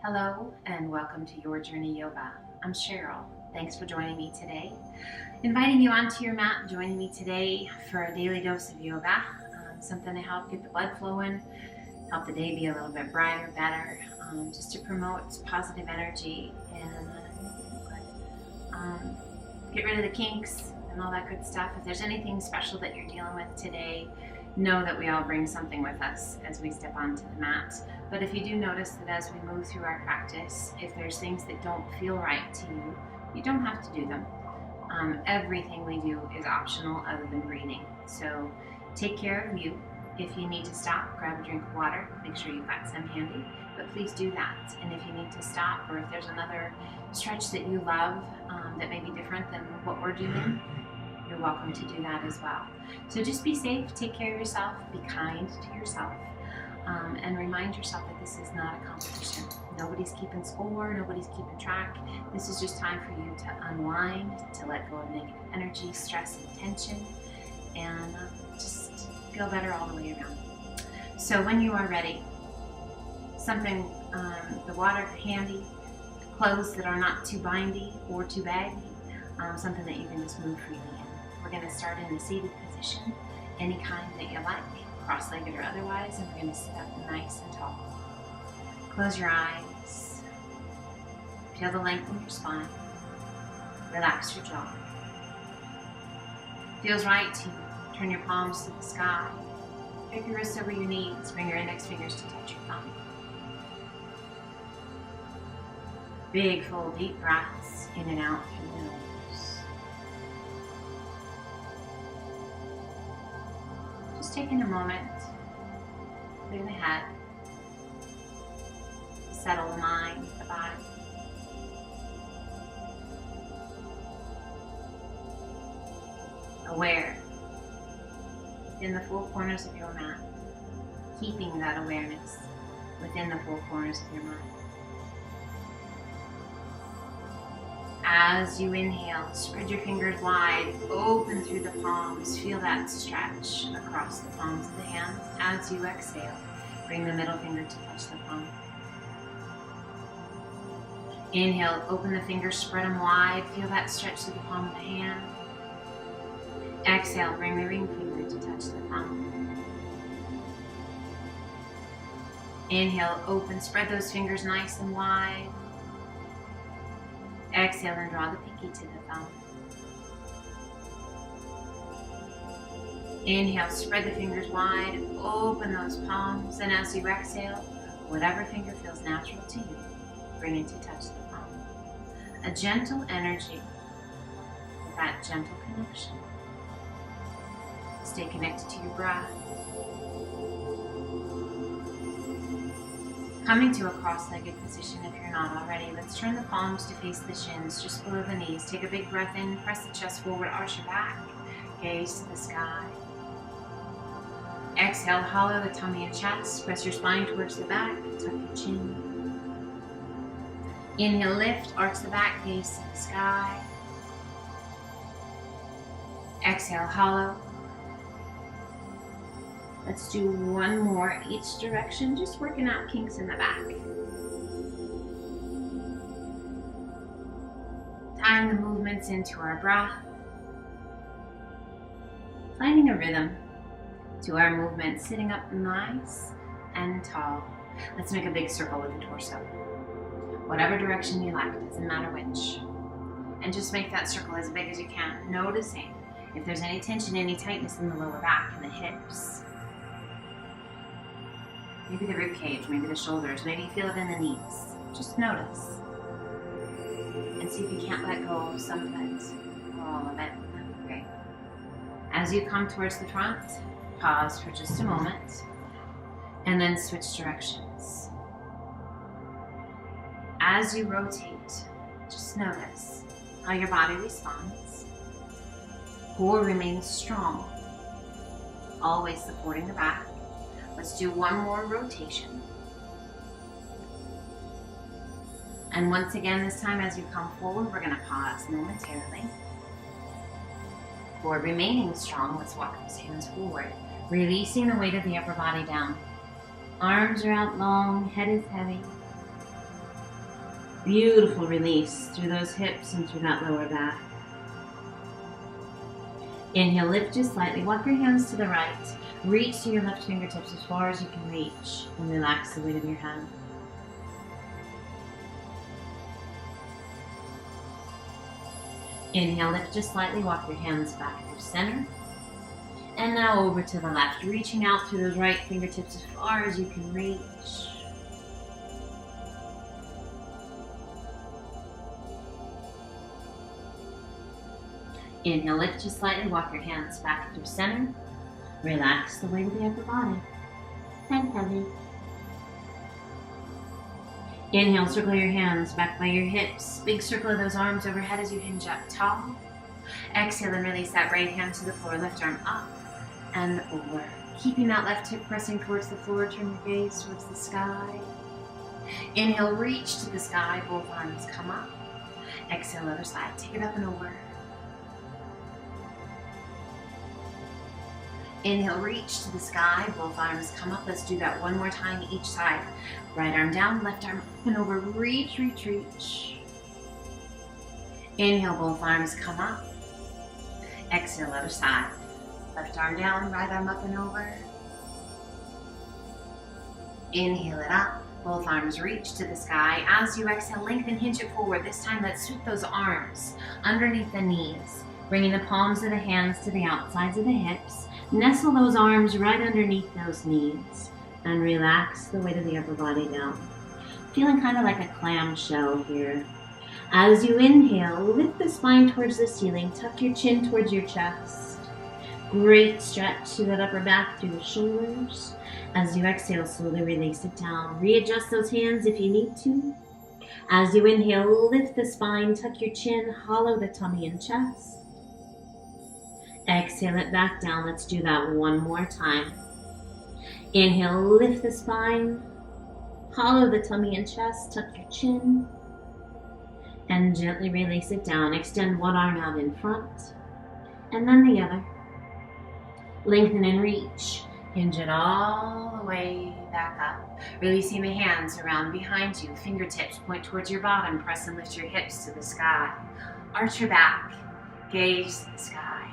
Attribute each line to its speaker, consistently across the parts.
Speaker 1: Hello and welcome to Your Journey Yoga. I'm Cheryl. Thanks for joining me today. Inviting you onto your mat, joining me today for a daily dose of yoga, something to help get the blood flowing, help the day be a little bit brighter, better, just to promote positive energy and get rid of the kinks and all that good stuff. If there's anything special that you're dealing with today, know that we all bring something with us as we step onto the mat. But if you do notice that as we move through our practice, if there's things that don't feel right to you, you don't have to do them. Everything we do is optional other than breathing. So take care of you. If you need to stop, grab a drink of water. Make sure you've got some handy, but please do that. And if you need to stop, or if there's another stretch that you love that may be different than what we're doing, you're welcome to do that as well. So just be safe, take care of yourself, be kind to yourself, and remind yourself that this is not a competition. Nobody's keeping score, nobody's keeping track. This is just time for you to unwind, to let go of negative energy, stress, and tension, and just feel better all the way around. So when you are ready, something, the water handy, clothes that are not too bindy or too baggy, something that you can just move freely in. We're going to start in a seated position, any kind that you like, cross-legged or otherwise, and we're going to sit up nice and tall. Close your eyes. Feel the length in your spine. Relax your jaw. Feels right to turn your palms to the sky. Drag your wrists over your knees. Bring your index fingers to touch your thumb. Big, full, deep breaths in and out through the nose. Just taking a moment, clear the head, settle the mind, the body. Aware within the four corners of your mat, keeping that awareness within the four corners of your mind. As you inhale, spread your fingers wide, open through the palms. Feel that stretch across the palms of the hands. As you exhale, bring the middle finger to touch the palm. Inhale, open the fingers, spread them wide. Feel that stretch through the palm of the hand. Exhale, bring the ring finger to touch the palm. Inhale, open, spread those fingers nice and wide. Exhale and draw the pinky to the thumb. Inhale, spread the fingers wide, open those palms, and as you exhale, whatever finger feels natural to you, bring it to touch the palm. A gentle energy with that gentle connection. Stay connected to your breath. Coming to a cross-legged position if you're not already. Let's turn the palms to face the shins, just below the knees. Take a big breath in, press the chest forward, arch your back, gaze to the sky. Exhale, hollow the tummy and chest, press your spine towards the back, tuck your chin. Inhale, lift, arch the back, gaze to the sky. Exhale, hollow. Let's do one more each direction, just working out kinks in the back. Tying the movements into our breath. Finding a rhythm to our movement, sitting up nice and tall. Let's make a big circle with the torso. Whatever direction you like, doesn't matter which. And just make that circle as big as you can, noticing if there's any tension, any tightness in the lower back and the hips. Maybe the rib cage, maybe the shoulders, maybe you feel it in the knees. Just notice. And see if you can't let go of some of it or all of it. That'd be great. As you come towards the front, pause for just a moment and then switch directions. As you rotate, just notice how your body responds. Core remains strong, always supporting the back. Let's do one more rotation. And once again, this time as you come forward, we're going to pause momentarily. For remaining strong, let's walk those hands forward, releasing the weight of the upper body down. Arms are out long, head is heavy. Beautiful release through those hips and through that lower back. Inhale, lift just slightly. Walk your hands to the right. Reach to your left fingertips as far as you can reach and relax the weight of your head. Inhale, lift just slightly. Walk your hands back through center. And now over to the left, reaching out through those right fingertips as far as you can reach. Inhale, lift just slightly, walk your hands back through center. Relax the weight of the upper body. Head heavy. Inhale, circle your hands back by your hips. Big circle of those arms overhead as you hinge up tall. Exhale and release that right hand to the floor. Left arm up and over. Keeping that left hip pressing towards the floor, turn your gaze towards the sky. Inhale, reach to the sky, both arms come up. Exhale, other side, take it up and over. Inhale, reach to the sky, both arms come up. Let's do that one more time each side. Right arm down, left arm up and over. Reach, reach, reach. Inhale, both arms come up. Exhale, other side. Left arm down, right arm up and over. Inhale it up, both arms reach to the sky. As you exhale, lengthen, hinge it forward. This time, let's sweep those arms underneath the knees, bringing the palms of the hands to the outsides of the hips. Nestle those arms right underneath those knees and relax the weight of the upper body down. Feeling kind of like a clamshell here. As you inhale, lift the spine towards the ceiling, tuck your chin towards your chest. Great stretch to that upper back through the shoulders. As you exhale, slowly release it down. Readjust those hands if you need to. As you inhale, lift the spine, tuck your chin, hollow the tummy and chest. Exhale it back down. Let's do that one more time. Inhale, lift the spine, hollow the tummy and chest, tuck your chin, and gently release it down. Extend one arm out in front, and then the other. Lengthen and reach. Hinge it all the way back up. Releasing the hands around behind you. Fingertips point towards your bottom. Press and lift your hips to the sky. Arch your back. Gaze the sky.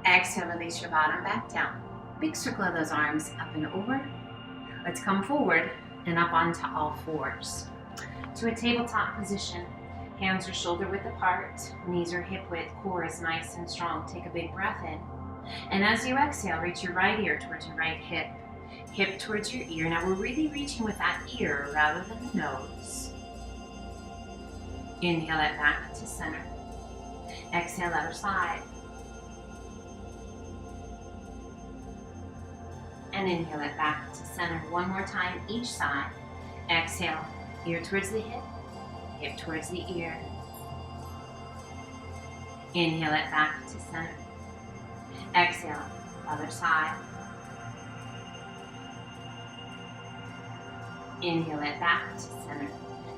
Speaker 1: Exhale, release your bottom back down. Big circle of those arms up and over. Let's come forward and up onto all fours. To a tabletop position. Hands are shoulder width apart. Knees are hip width. Core is nice and strong. Take a big breath in. And as you exhale, reach your right ear towards your right hip. Hip towards your ear. Now we're really reaching with that ear rather than the nose. Inhale it back to center. Exhale, other side. And inhale it back to center. One more time, each side. Exhale, ear towards the hip, hip towards the ear. Inhale it back to center. Exhale, other side. Inhale it back to center.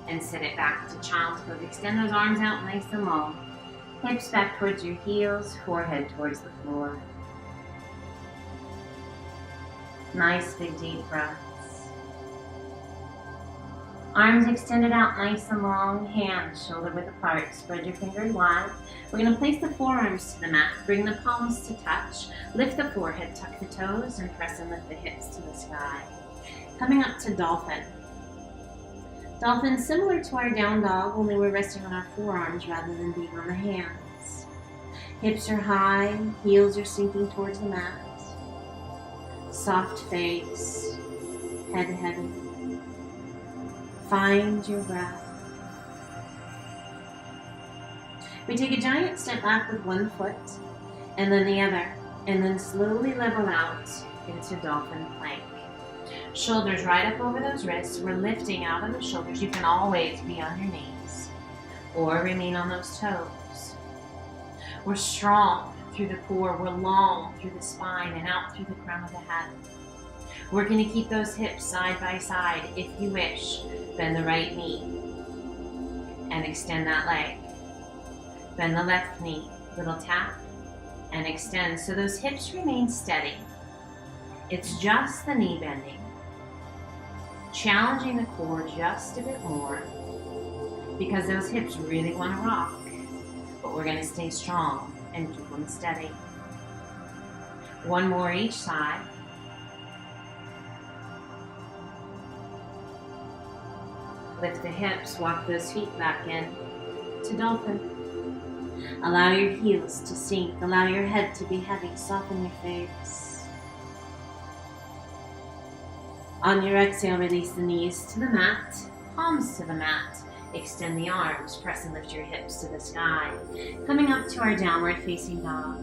Speaker 1: And sit it back to child's pose. Extend those arms out nice and long. Hips back towards your heels, forehead towards the floor. Nice big deep breaths. Arms extended out nice and long, hands shoulder width apart. Spread your fingers wide. We're going to place the forearms to the mat. Bring the palms to touch. Lift the forehead, tuck the toes, and press and lift the hips to the sky. Coming up to dolphin. Dolphin, similar to our down dog, only we're resting on our forearms rather than being on the hands. Hips are high, heels are sinking towards the mat. Soft face, head heavy. Find your breath. We take a giant step back with one foot, and then the other, and then slowly level out into dolphin plank. Shoulders right up over those wrists. We're lifting out of the shoulders. You can always be on your knees, or remain on those toes. We're strong through the core. We're long through the spine and out through the crown of the head. We're going to keep those hips side by side. If you wish, bend the right knee and extend that leg. Bend the left knee, little tap, and extend so those hips remain steady. It's just the knee bending. challenging the core just a bit more because those hips really want to rock, but we're going to stay strong and keep them steady. One more each side. Lift the hips, walk those feet back in to dolphin. Allow your heels to sink, allow your head to be heavy, soften your face. On your exhale, release the knees to the mat, palms to the mat. Extend the arms, press and lift your hips to the sky. Coming up to our downward facing dog.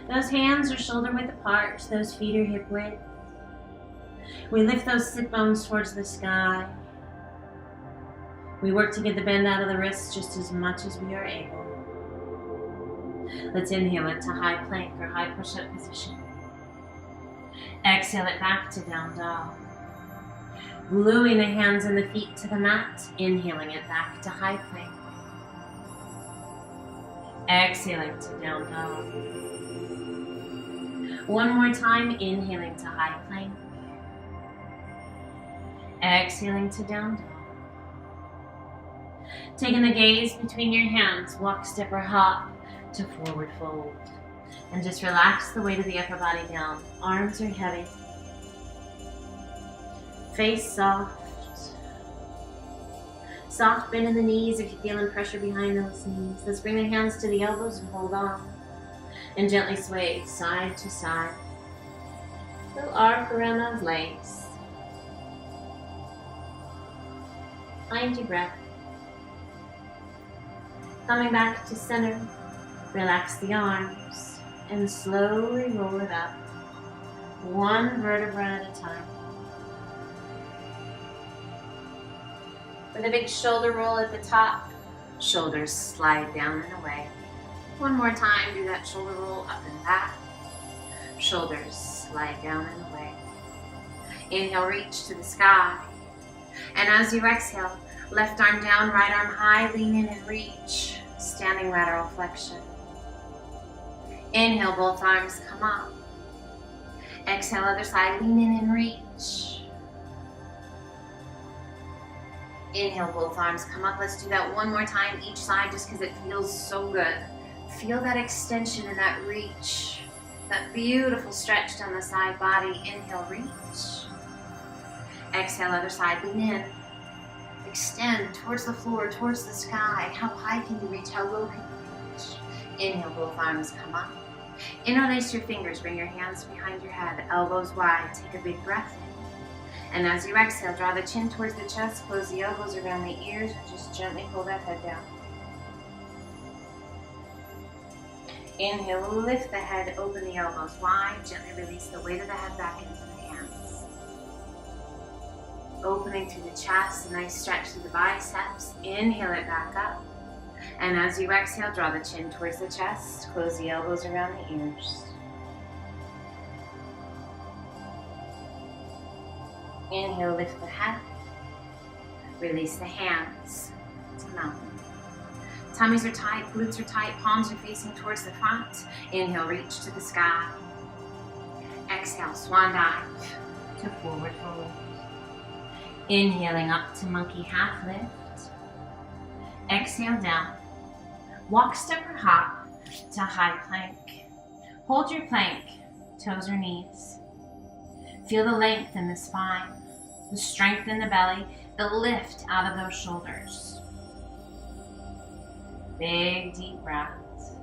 Speaker 1: Those hands are shoulder width apart, those feet are hip width. We lift those sit bones towards the sky. We work to get the bend out of the wrists just as much as we are able. Let's inhale into high plank or high push-up position. Exhale it back to down dog. Gluing the hands and the feet to the mat, inhaling it back to high plank. Exhaling to down dog. One more time, inhaling to high plank. Exhaling to down dog. Taking the gaze between your hands, walk, step, or hop to forward fold. And just relax the weight of the upper body down. Arms are heavy. Face soft. Soft bend in the knees if you're feeling pressure behind those knees. Let's bring the hands to the elbows and hold on. And gently sway side to side. Little arc around those legs. Find your breath. Coming back to center, relax the arms and slowly roll it up, one vertebra at a time. With a big shoulder roll at the top, shoulders slide down and away. One more time, do that shoulder roll up and back. Shoulders slide down and away. Inhale, reach to the sky. And as you exhale, left arm down, right arm high, lean in and reach. Standing lateral flexion. Inhale, both arms come up. Exhale, other side, lean in and reach. Inhale, both arms come up. Let's do that one more time each side just because it feels so good. Feel that extension and that reach. That beautiful stretch down the side body. Inhale, reach. Exhale, other side, lean in. Extend towards the floor, towards the sky. How high can you reach? How low can you reach? Inhale, both arms come up. Interlace your fingers, bring your hands behind your head, elbows wide. Take a big breath in. And as you exhale, draw the chin towards the chest, close the elbows around the ears, and just gently pull that head down. Inhale, lift the head, open the elbows wide, gently release the weight of the head back into the hands. Opening through the chest, a nice stretch through the biceps. Inhale it back up. And as you exhale, draw the chin towards the chest, close the elbows around the ears. Inhale, lift the head. Release the hands to mountain. Tummies are tight, glutes are tight, palms are facing towards the front. Inhale, reach to the sky. Exhale, swan dive to forward fold. Inhaling up to monkey half lift. Exhale down. Walk, step, or hop to high plank. Hold your plank, toes or knees. Feel the length in the spine, the strength in the belly, the lift out of those shoulders. Big deep breaths.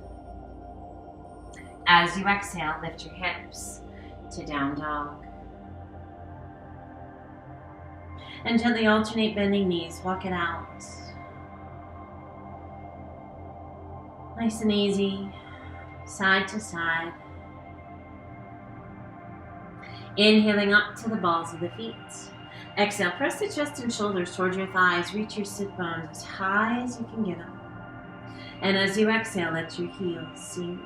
Speaker 1: As you exhale, lift your hips to down dog. And gently alternate bending knees, walk it out. Nice and easy, side to side. Inhaling up to the balls of the feet. Exhale, press the chest and shoulders towards your thighs. Reach your sit bones as high as you can get them. And as you exhale, let your heels sink.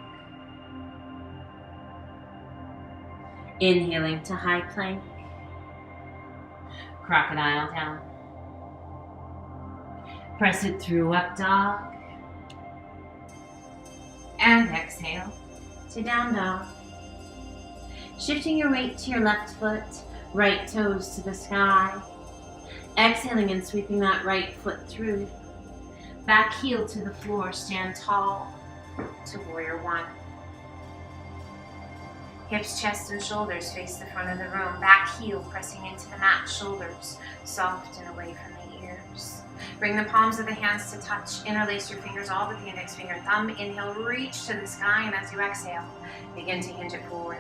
Speaker 1: Inhaling to high plank. Crocodile down. Press it through up dog. And exhale to down dog. Shifting your weight to your left foot, Right toes to the sky. Exhaling and sweeping that right foot through. Back heel to the floor, stand tall to warrior one. Hips, chest, and shoulders face the front of the room. Back heel pressing into the mat, shoulders soft and away from the ears. Bring the palms of the hands to touch. Interlace your fingers all but the index finger and thumb. Inhale, reach to the sky, and as you exhale, begin to hinge it forward.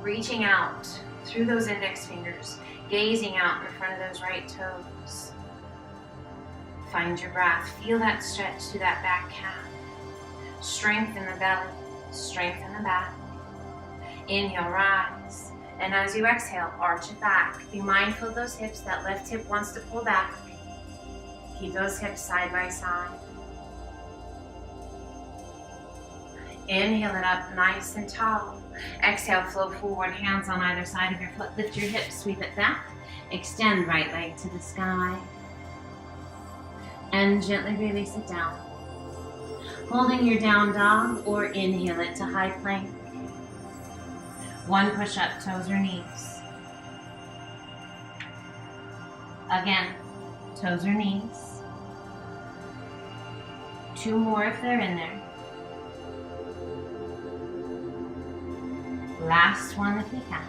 Speaker 1: Reaching out through those index fingers, gazing out in front of those right toes. Find your breath. Feel that stretch through that back calf. Strength in the belly, strength in the back. Inhale, rise. And as you exhale, arch it back. Be mindful of those hips. That left hip wants to pull back. Keep those hips side by side. Inhale it up nice and tall. Exhale, flow forward, hands on either side of your foot. Lift your hips, sweep it back. Extend right leg to the sky. And gently release it down. Holding your down dog or inhale it to high plank. One push up, toes or knees. Again, toes or knees. Two more if they're in there. Last one if you can.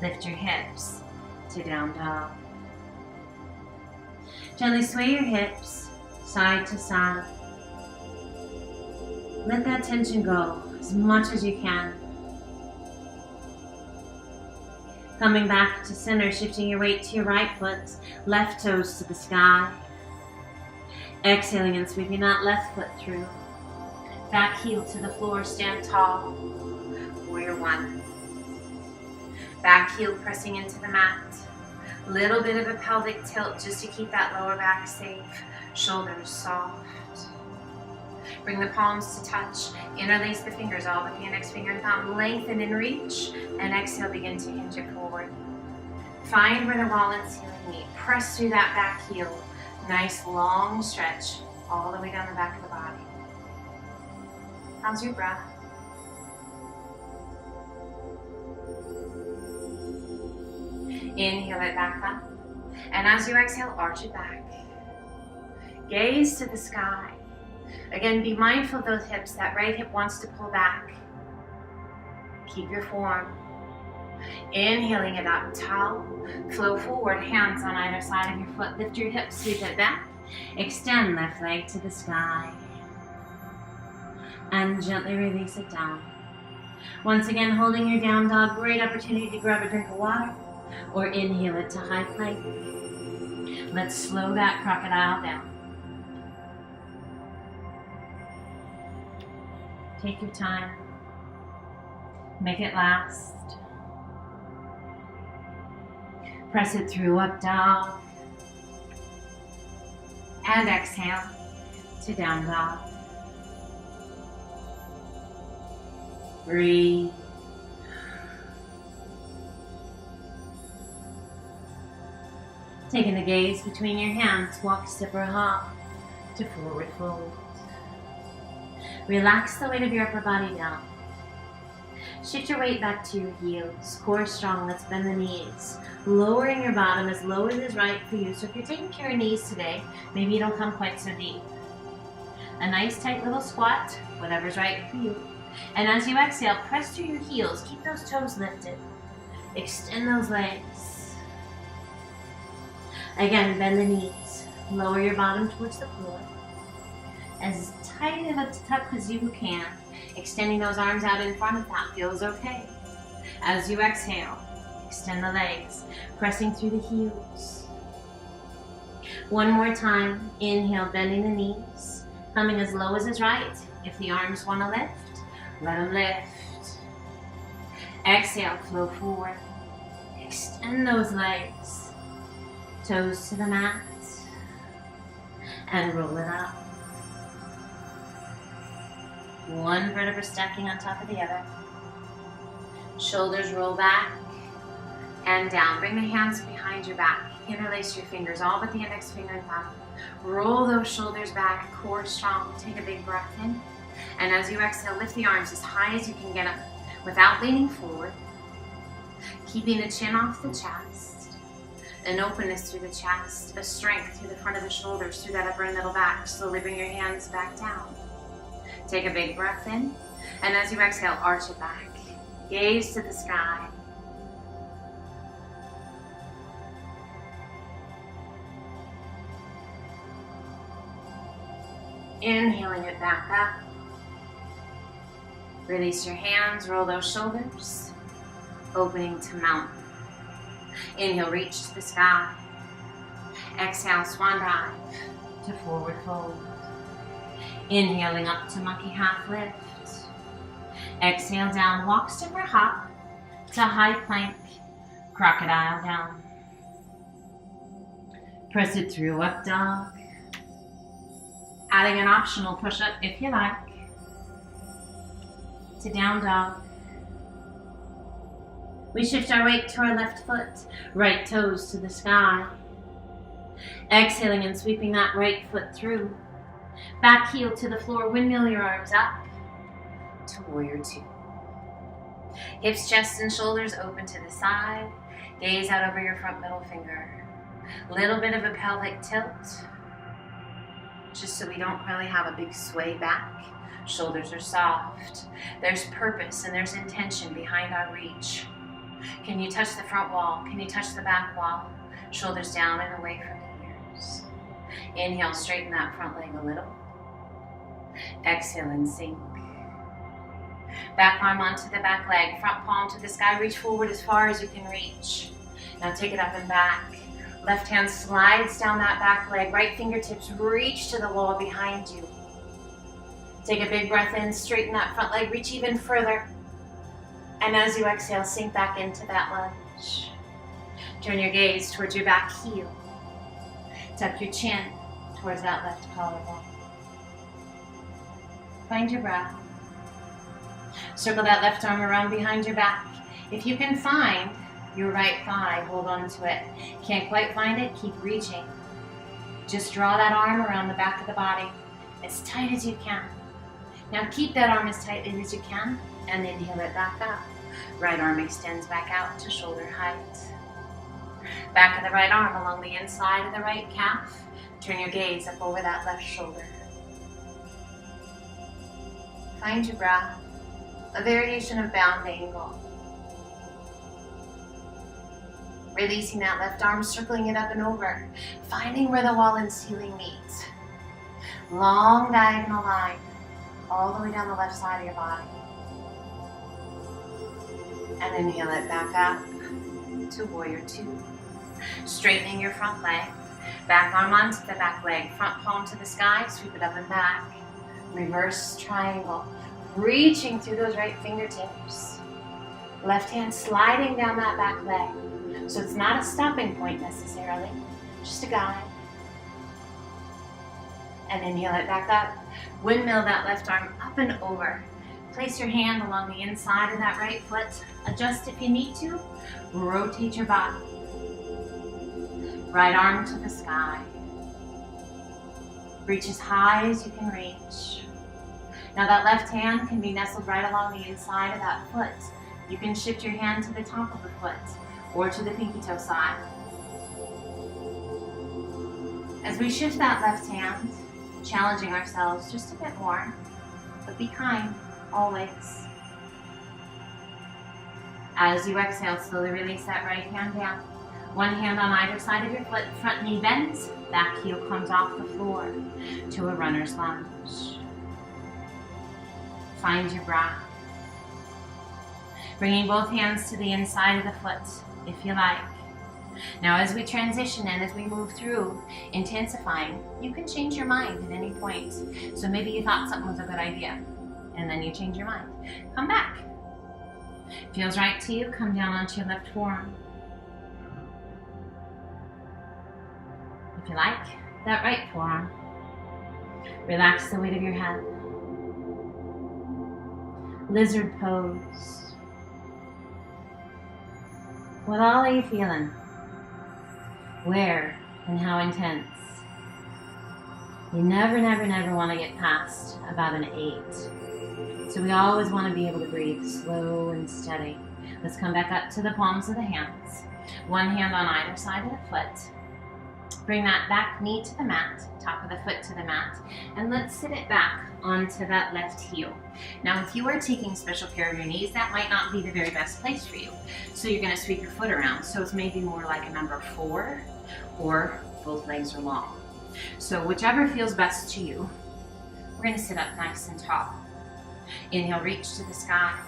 Speaker 1: Lift your hips to down dog. Gently sway your hips side to side. Let that tension go as much as you can. Coming back to center, shifting your weight to your right foot, left toes to the sky. Exhaling and sweeping that left foot through. Back heel to the floor, stand tall. Warrior one. Back heel pressing into the mat. Little bit of a pelvic tilt just to keep that lower back safe. Shoulders soft. Bring the palms to touch. Interlace the fingers, all but the index finger and thumb. Lengthen and reach. And exhale, begin to hinge it forward. Find where the wall and ceiling meet. Press through that back heel. Nice long stretch all the way down the back of the body. How's your breath? Inhale it back up. And as you exhale, arch it back. Gaze to the sky. Again, be mindful of those hips. That right hip wants to pull back. Keep your form. Inhaling it up, tall. Flow forward, hands on either side of your foot. Lift your hips, sweep it back. Extend left leg to the sky. And gently release it down. Once again, holding your down dog, great opportunity to grab a drink of water or inhale it to high plank. Let's slow that crocodile down. Take your time. Make it last. Press it through, up dog. And exhale to down dog. Breathe. Taking the gaze between your hands, walk, step, or hop to forward fold. Relax the weight of your upper body down. Shift your weight back to your heels. Core strong, let's bend the knees. Lowering your bottom as low as is right for you. So if you're taking care of knees today, maybe you don't come quite so deep. A nice tight little squat, whatever's right for you. And as you exhale, press through your heels. Keep those toes lifted. Extend those legs. Again, bend the knees. Lower your bottom towards the floor. As tight of a tuck as you can. Extending those arms out in front if that feels okay. As you exhale, extend the legs. Pressing through the heels. One more time. Inhale, bending the knees. Coming as low as is right. If the arms want to lift, let them lift. Exhale, flow forward. Extend those legs. Toes to the mat. And roll it up. One vertebra stacking on top of the other. Shoulders roll back and down. Bring the hands behind your back. Interlace your fingers, all but the index finger and thumb. Roll those shoulders back, core strong. Take a big breath in. And as you exhale, lift the arms as high as you can get them. without leaning forward, keeping the chin off the chest, an openness through the chest, a strength through the front of the shoulders, through that upper and middle back. Slowly bring your hands back down. Take a big breath in, and as you exhale, arch it back. Gaze to the sky. Inhaling it back up. Release your hands, roll those shoulders, opening to mountain. Inhale, reach to the sky. Exhale, swan dive to forward fold. Inhaling up to monkey half lift. Exhale down, walk, step or hop to high plank, crocodile down. Press it through, up dog. Adding an optional push-up if you like, to down dog. We shift our weight to our left foot, right toes to the sky. Exhaling and sweeping that right foot through. Back heel to the floor, windmill your arms up to warrior two. Hips, chest, and shoulders open to the side. Gaze out over your front middle finger. Little bit of a pelvic tilt, just so we don't really have a big sway back. Shoulders are soft. There's purpose and there's intention behind our reach. Can you touch the front wall? Can you touch the back wall? Shoulders down and away from the ears. Inhale, straighten that front leg a little. Exhale and sink. Back arm onto the back leg, front palm to the sky. Reach forward as far as you can reach. Now take it up and back. Left hand slides down that back leg. Right fingertips reach to the wall behind you. Take a big breath in, straighten that front leg, reach even further. And as you exhale, sink back into that lunge. Turn your gaze towards your back heel. Tuck your chin towards that left collarbone. Find your breath. Circle that left arm around behind your back. If you can find your right thigh, hold on to it. Can't quite find it, keep reaching. Just draw that arm around the back of the body as tight as you can. Now keep that arm as tightly as you can and inhale it back up. Right arm extends back out to shoulder height. Back of the right arm along the inside of the right calf. Turn your gaze up over that left shoulder. Find your breath. A variation of bound angle. Releasing that left arm, circling it up and over. Finding where the wall and ceiling meet. Long diagonal line all the way down the left side of your body. And inhale it back up to warrior two. Straightening your front leg. Back arm onto the back leg. Front palm to the sky. Sweep it up and back. Reverse triangle. Reaching through those right fingertips. Left hand sliding down that back leg. So it's not a stopping point necessarily, just a guide. And inhale it back up. Windmill that left arm up and over. Place your hand along the inside of that right foot. Adjust if you need to. Rotate your body. Right arm to the sky. Reach as high as you can reach. Now that left hand can be nestled right along the inside of that foot. You can shift your hand to the top of the foot or to the pinky toe side. As we shift that left hand, challenging ourselves just a bit more, but be kind, always. As you exhale, slowly release that right hand down. One hand on either side of your foot, front knee bends, back heel comes off the floor to a runner's lunge. Find your breath. Bringing both hands to the inside of the foot, if you like. Now as we transition and as we move through intensifying, you can change your mind at any point. So maybe you thought something was a good idea, and then you change your mind. Come back. Feels right to you, come down onto your left forearm. If you like, that right forearm. Relax the weight of your head. Lizard pose. What all are you feeling? Where and how intense? You never want to get past about an 8. So we always want to be able to breathe slow and steady. Let's come back up to the palms of the hands. One hand on either side of the foot. Bring that back knee to the mat, top of the foot to the mat, and let's sit it back onto that left heel. Now, if you are taking special care of your knees, that might not be the very best place for you. So you're going to sweep your foot around. So it's maybe more like a number 4, or both legs are long. So whichever feels best to you, we're going to sit up nice and tall. Inhale, reach to the sky.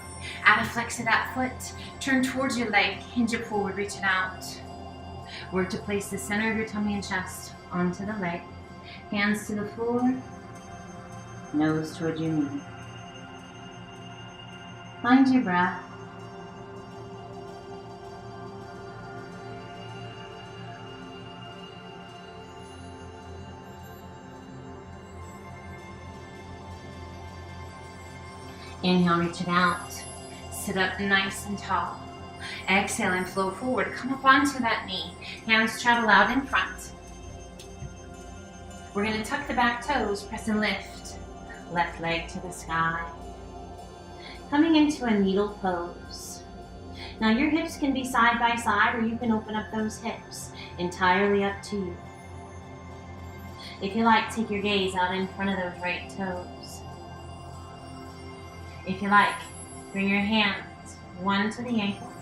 Speaker 1: Add a flex of that foot. Turn towards your leg, hinge it forward, reach it out. Work to place the center of your tummy and chest onto the leg. Hands to the floor, nose towards your knee. Find your breath. Inhale, reach it out. Sit up nice and tall. Exhale and flow forward. Come up onto that knee. Hands travel out in front. We're going to tuck the back toes, press and lift. Left leg to the sky. Coming into a needle pose. Now your hips can be side by side, or you can open up those hips. Entirely up to you. If you like, take your gaze out in front of those right toes. If you like, bring your hands, one to the ankle,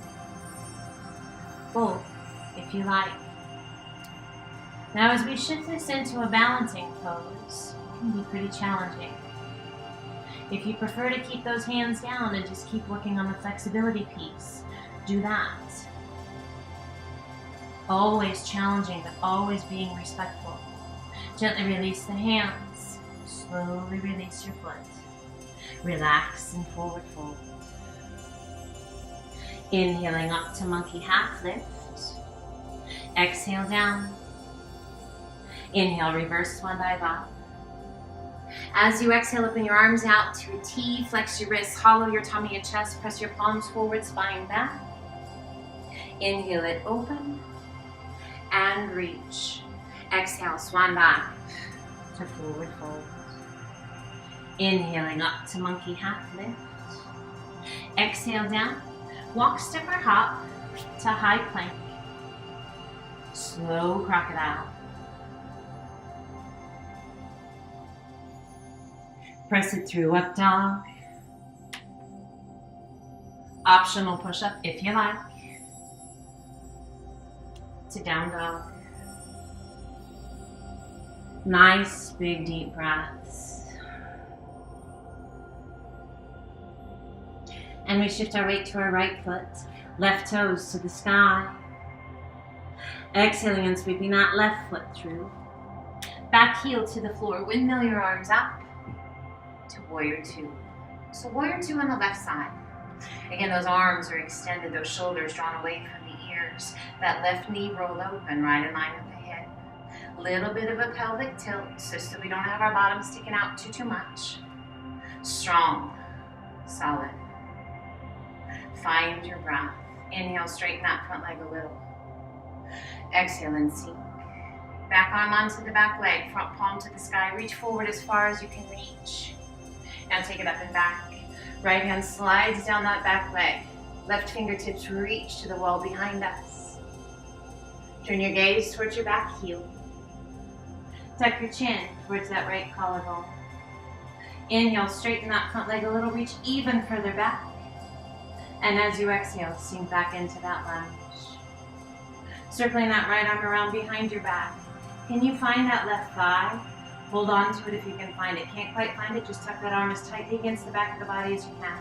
Speaker 1: both, if you like. Now as we shift this into a balancing pose, it can be pretty challenging. If you prefer to keep those hands down and just keep working on the flexibility piece, do that. Always challenging, but always being respectful. Gently release the hands, slowly release your foot. Relax and forward fold. Inhaling up to monkey half lift. Exhale down. Inhale, reverse swan dive up. As you exhale, open your arms out to a T, flex your wrists, hollow your tummy and chest, press your palms forward, spine back. Inhale it open and reach. Exhale, swan dive to forward fold. Inhaling up to monkey half lift. Exhale down. Walk, step, or hop to high plank. Slow crocodile. Press it through up dog. Optional push-up if you like. To down dog. Nice big deep breaths. And we shift our weight to our right foot, left toes to the sky. Exhaling and sweeping that left foot through. Back heel to the floor, windmill your arms up to warrior 2. So warrior 2 on the left side. Again, those arms are extended, those shoulders drawn away from the ears. That left knee rolled open right in line with the hip. A little bit of a pelvic tilt, so we don't have our bottom sticking out too much. Strong, solid. Find your breath. Inhale, straighten that front leg a little. Exhale and sink. Back arm onto the back leg, front palm to the sky. Reach forward as far as you can reach. Now take it up and back. Right hand slides down that back leg. Left fingertips reach to the wall behind us. Turn your gaze towards your back heel. Tuck your chin towards that right collarbone. Inhale, straighten that front leg a little, reach even further back. And as you exhale, sink back into that lunge. Circling that right arm around behind your back. Can you find that left thigh? Hold on to it if you can find it. Can't quite find it, just tuck that arm as tightly against the back of the body as you can.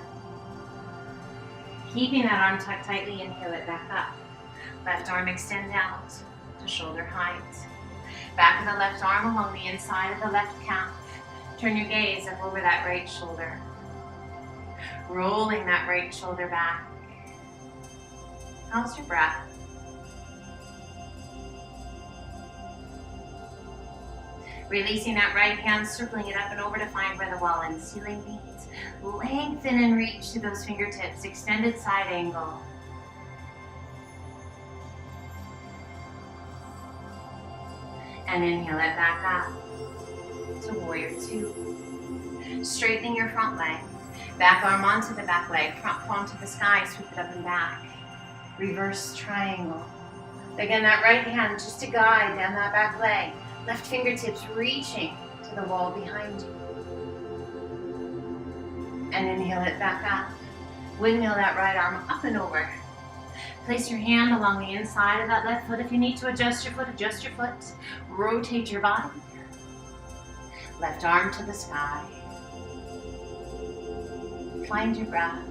Speaker 1: Keeping that arm tucked tightly, inhale it back up. Left arm extend out to shoulder height. Back of the left arm along the inside of the left calf. Turn your gaze up over that right shoulder. Rolling that right shoulder back. How's your breath? Releasing that right hand, circling it up and over to find where the wall and ceiling meet. Lengthen and reach to those fingertips, extended side angle. And inhale it back up to warrior 2. Straightening your front leg. Back arm onto the back leg, front palm to the sky, sweep it up and back. Reverse triangle. Again, that right hand just to guide down that back leg. Left fingertips reaching to the wall behind you. And inhale it back up. Windmill that right arm up and over. Place your hand along the inside of that left foot. If you need to adjust your foot, adjust your foot. Rotate your body. Left arm to the sky. Find your breath.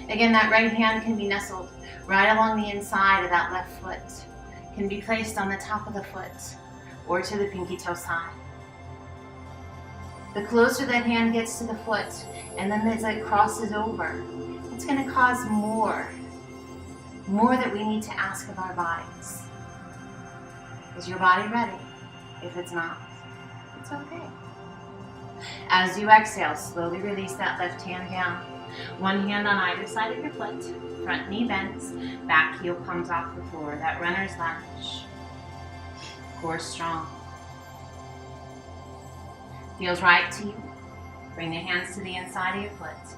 Speaker 1: Again, that right hand can be nestled right along the inside of that left foot. Can be placed on the top of the foot or to the pinky toe side. The closer that hand gets to the foot and then as it crosses over, it's going to cause more that we need to ask of our bodies. Is your body ready? If it's not, it's okay. As you exhale, slowly release that left hand down. One hand on either side of your foot. Front knee bends, back heel comes off the floor. That runner's lunge. Core strong. Feels right to you. Bring the hands to the inside of your foot.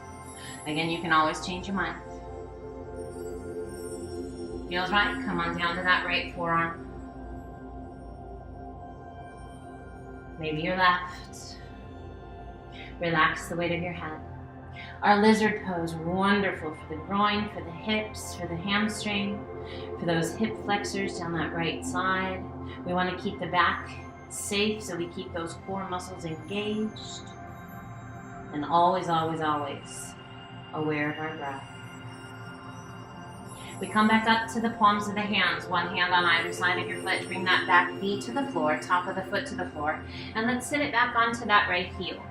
Speaker 1: Again, you can always change your mind. Feels right, come on down to that right forearm. Maybe your left. Relax the weight of your head. Our lizard pose, wonderful for the groin, for the hips, for the hamstring, for those hip flexors down that right side. We want to keep the back safe so we keep those core muscles engaged. And always, always, always aware of our breath. We come back up to the palms of the hands, one hand on either side of your foot. Bring that back knee to the floor, top of the foot to the floor. And let's sit it back onto that right heel.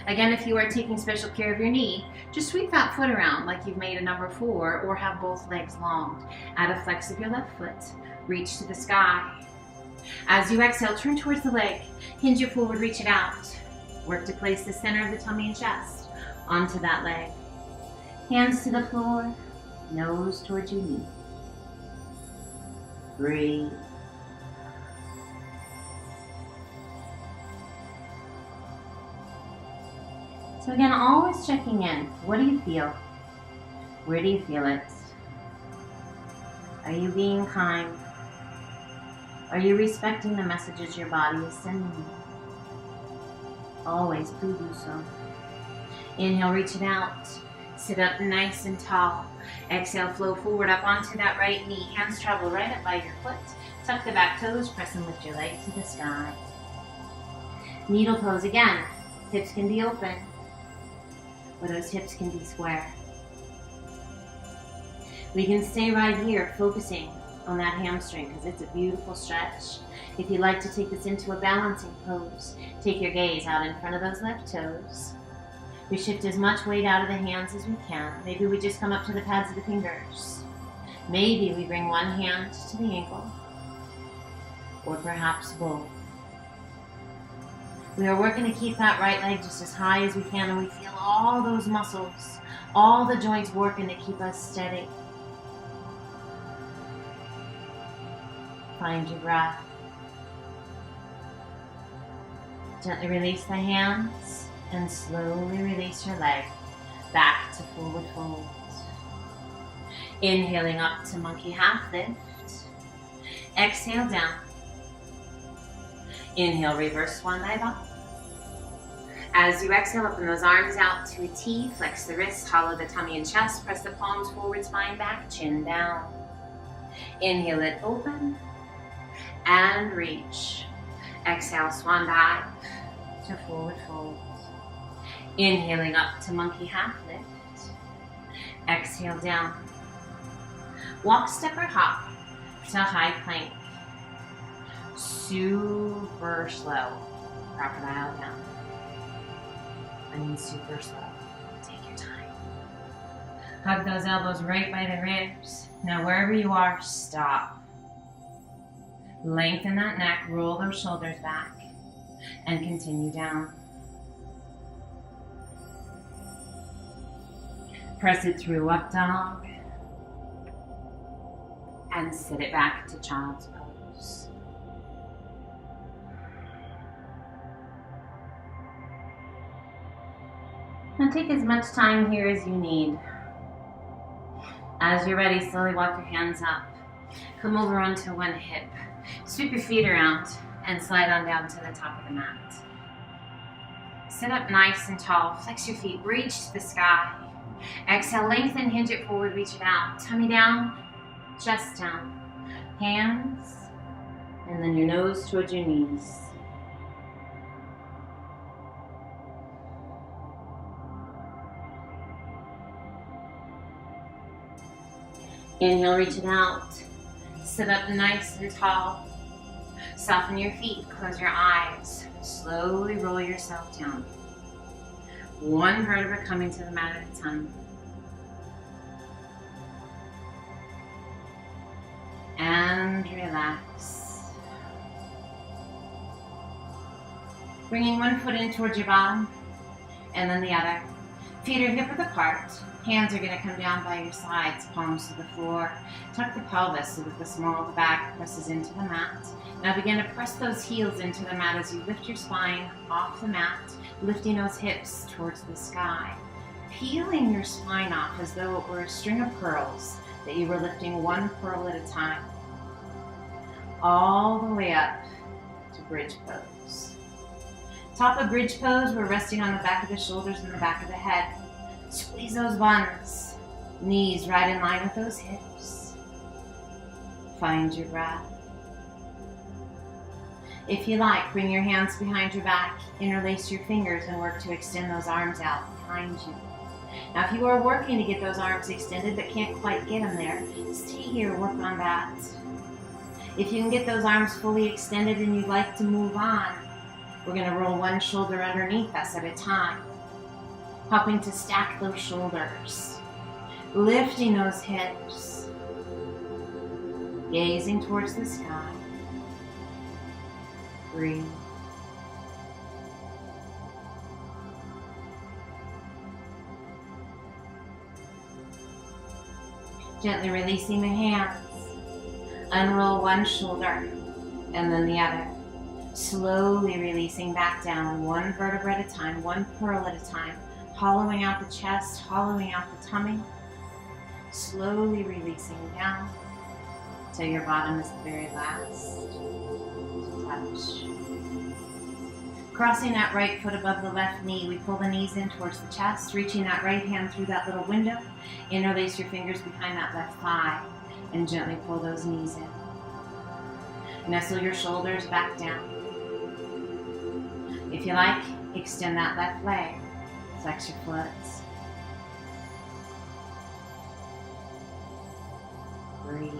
Speaker 1: Again, if you are taking special care of your knee, just sweep that foot around like you've made a number 4 or have both legs long. Add a flex of your left foot. Reach to the sky. As you exhale, turn towards the leg. Hinge it forward, reach it out. Work to place the center of the tummy and chest onto that leg. Hands to the floor, nose towards your knee. Breathe. So again, always checking in. What do you feel? Where do you feel it? Are you being kind? Are you respecting the messages your body is sending you? Always, please do so. Inhale, reach it out. Sit up nice and tall. Exhale, flow forward up onto that right knee. Hands travel right up by your foot. Tuck the back toes, press and lift your leg to the sky. Needle pose again. Hips can be open, or those hips can be square. We can stay right here focusing on that hamstring because it's a beautiful stretch. If you'd like to take this into a balancing pose, take your gaze out in front of those left toes. We shift as much weight out of the hands as we can. Maybe we just come up to the pads of the fingers. Maybe we bring one hand to the ankle, or perhaps both. We are working to keep that right leg just as high as we can, and we feel all those muscles, all the joints working to keep us steady. Find your breath. Gently release the hands and slowly release your leg back to forward fold. Inhaling up to monkey half lift. Exhale down. Inhale, reverse swan dive up. As you exhale, open those arms out to a T. Flex the wrists, hollow the tummy and chest. Press the palms forward, spine back, chin down. Inhale it open and reach. Exhale, swan dive to forward fold. Inhaling up to monkey half lift. Exhale down. Walk, step, or hop to high plank. Super slow. Crocodile down. I mean super slow. Take your time. Hug those elbows right by the ribs. Now wherever you are, stop. Lengthen that neck, roll those shoulders back, and continue down. Press it through up dog, and sit it back to child's pose. And take as much time here as you need. As you're ready, slowly walk your hands up. Come over onto one hip. Sweep your feet around and slide on down to the top of the mat. Sit up nice and tall. Flex your feet. Reach to the sky. Exhale, lengthen, hinge it forward, reach it out. Tummy down, chest down. Hands, and then your nose towards your knees. Inhale, reach it out. Sit up nice and tall. Soften your feet, close your eyes. Slowly roll yourself down. One vertebra coming to the mat at a time. And relax. Bringing one foot in towards your bottom, and then the other. Feet are hip width apart. Hands are going to come down by your sides, palms to the floor. Tuck the pelvis so that the small of the back presses into the mat. Now begin to press those heels into the mat as you lift your spine off the mat, lifting those hips towards the sky. Peeling your spine off as though it were a string of pearls that you were lifting one pearl at a time. All the way up to bridge pose. Top of bridge pose, we're resting on the back of the shoulders and the back of the head. Squeeze those buns. Knees right in line with those hips. Find your breath. If you like, bring your hands behind your back, interlace your fingers, and work to extend those arms out behind you. Now, if you are working to get those arms extended but can't quite get them there, stay here, work on that. If you can get those arms fully extended and you'd like to move on, we're going to roll one shoulder underneath us at a time, helping to stack those shoulders, lifting those hips, gazing towards the sky. Breathe. Gently releasing the hands. Unroll one shoulder and then the other. Slowly releasing back down, one vertebra at a time, one pearl at a time. Hollowing out the chest, hollowing out the tummy. Slowly releasing down till your bottom is the very last touch. Crossing that right foot above the left knee, we pull the knees in towards the chest, reaching that right hand through that little window. Interlace your fingers behind that left thigh and gently pull those knees in. Nestle your shoulders back down. If you like, extend that left leg. Flex your foot. Breathe.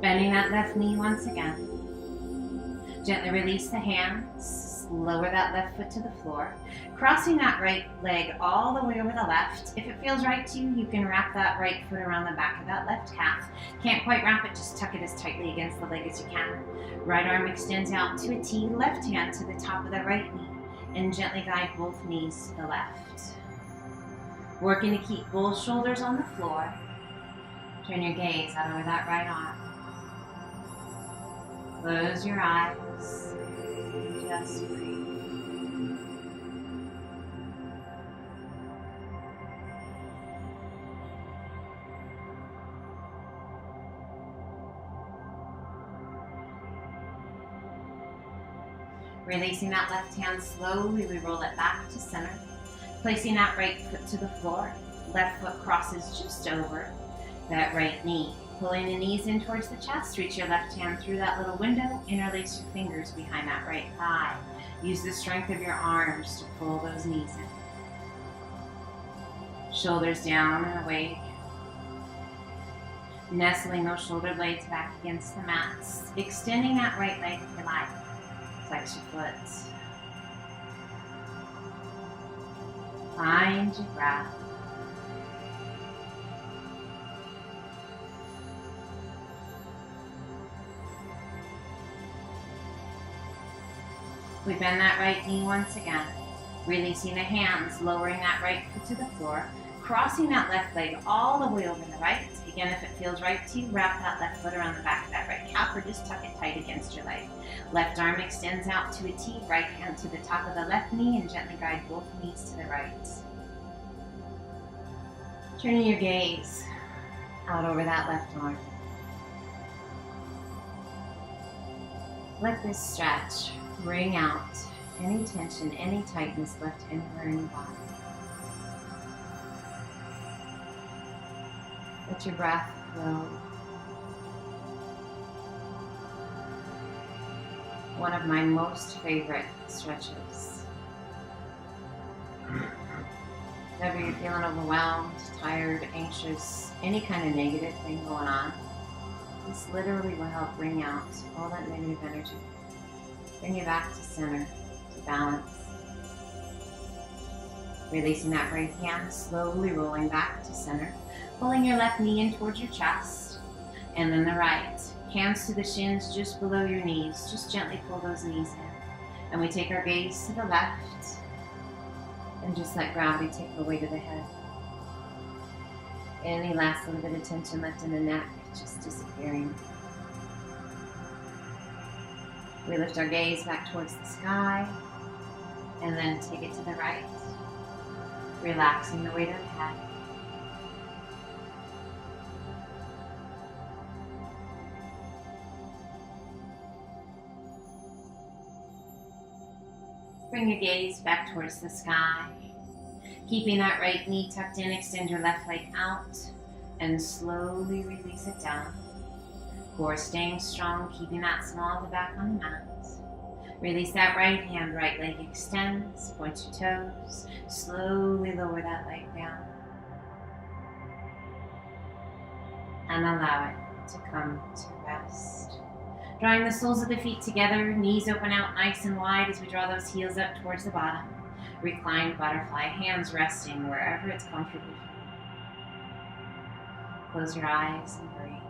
Speaker 1: Bending that left knee once again. Gently release the hands. Lower that left foot to the floor. Crossing that right leg all the way over the left. If it feels right to you, you can wrap that right foot around the back of that left calf. Can't quite wrap it, just tuck it as tightly against the leg as you can. Right arm extends out to a T, left hand to the top of the right knee, and gently guide both knees to the left. Working to keep both shoulders on the floor. Turn your gaze out over that right arm. Close your eyes. Just breathe. Releasing that left hand slowly, we roll it back to center. Placing that right foot to the floor. Left foot crosses just over that right knee. Pulling the knees in towards the chest, reach your left hand through that little window, interlace your fingers behind that right thigh. Use the strength of your arms to pull those knees in. Shoulders down and away. Nestling those shoulder blades back against the mats. Extending that right leg if you like. Flex your foot. Find your breath. We bend that right knee once again, releasing the hands, lowering that right foot to the floor, crossing that left leg all the way over the right. Again, if it feels right to you, wrap that left foot around the back of that right calf or just tuck it tight against your leg. Left arm extends out to a T, right hand to the top of the left knee, and gently guide both knees to the right. Turning your gaze out over that left arm. Let this stretch bring out any tension, any tightness left anywhere in your body. Let your breath flow. One of my most favorite stretches. Whenever you're feeling overwhelmed, tired, anxious, any kind of negative thing going on, this literally will help bring out all that negative energy. Bring you back to center, to balance. Releasing that right hand, slowly rolling back to center. Pulling your left knee in towards your chest, and then the right. Hands to the shins just below your knees. Just gently pull those knees in. And we take our gaze to the left, and just let gravity take the weight of the head. Any last little bit of tension left in the neck, just disappearing. We lift our gaze back towards the sky, and then take it to the right, relaxing the weight of the head. Bring your gaze back towards the sky. Keeping that right knee tucked in, extend your left leg out and slowly release it down. Core staying strong, keeping that small of the back on the mat. Release that right hand, right leg extends, point your toes. Slowly lower that leg down. And allow it to come to rest. Drawing the soles of the feet together, knees open out nice and wide as we draw those heels up towards the bottom. Reclined butterfly, hands resting wherever it's comfortable. Close your eyes and breathe.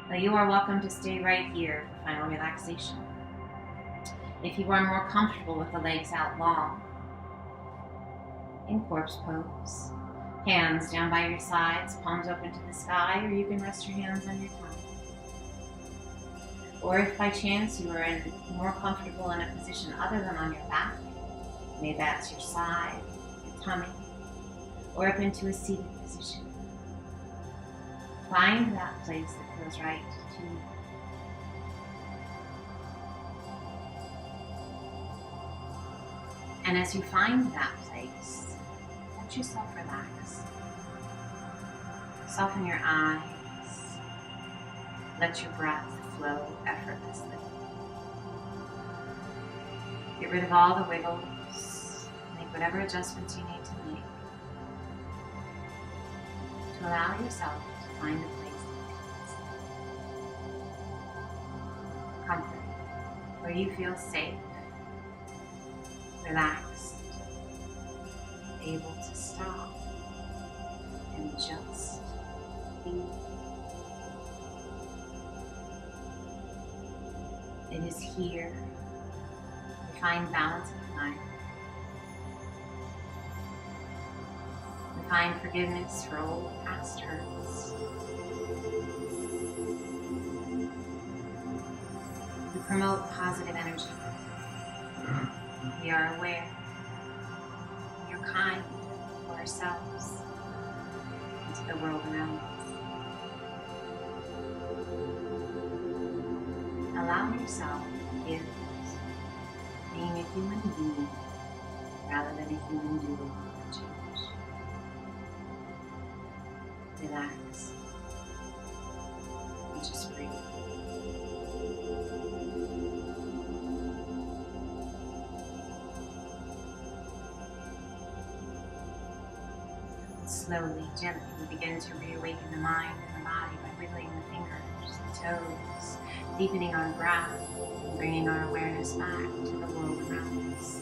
Speaker 1: Now you are welcome to stay right here for final relaxation. If you are more comfortable with the legs out long, in corpse pose, hands down by your sides, palms open to the sky, or you can rest your hands on your tongue. Or if by chance you are more comfortable in a position other than on your back, maybe that's your side, your tummy, or up into a seated position. Find that place that feels right to you. And as you find that place, let yourself relax. Soften your eyes. Let your breath flow effortlessly. Get rid of all the wiggles. Make whatever adjustments you need to make to allow yourself to find a place of comfort, where you feel safe, relaxed, able to stop and just be. It is here we find balance of mind. We find forgiveness for old past hurts. We promote positive energy. We are aware. We are kind to ourselves and to the world around us. Allow yourself gifts, being a human being rather than a human doing or change. Relax and just breathe. Slowly, gently, we begin to reawaken the mind and the body by wiggling the fingers, the toes, deepening our breath, and bringing our awareness back to the world around us.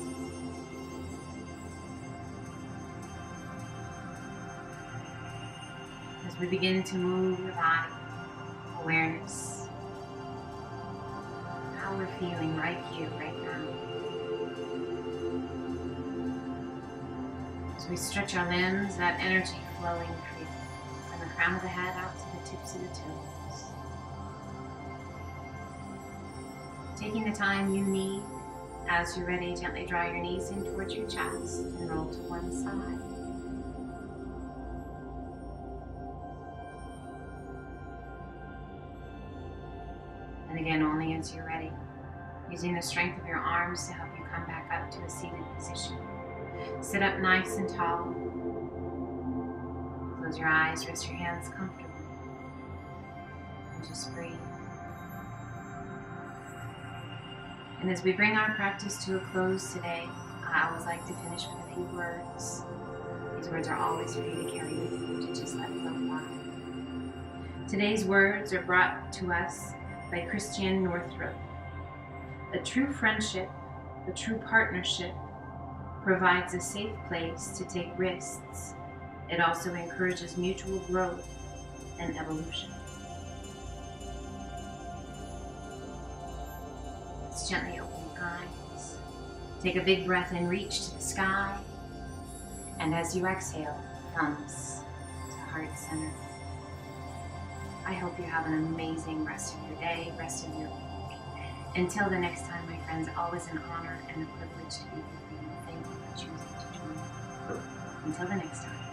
Speaker 1: As we begin to move the body, awareness, how we're feeling right here, right now. As we stretch our limbs, that energy flowing free from the crown of the head out to the tips of the toes. Taking the time you need. As you're ready, gently draw your knees in towards your chest and roll to one side. And again, only as you're ready, using the strength of your arms to help you come back up to a seated position. Sit up nice and tall. Close your eyes, rest your hands comfortably, and just breathe. And as we bring our practice to a close today, I always like to finish with a few words. These words are always for you to carry with you, to just let flow by. Today's words are brought to us by Christian Northrup. A true friendship, a true partnership, provides a safe place to take risks. It also encourages mutual growth and evolution. Let's gently open your eyes. Take a big breath and reach to the sky. And as you exhale, thumbs to heart center. I hope you have an amazing rest of your day, rest of your week. Until the next time, my friends, always an honor and a privilege to be with you. Thank you for choosing to join me. Until the next time.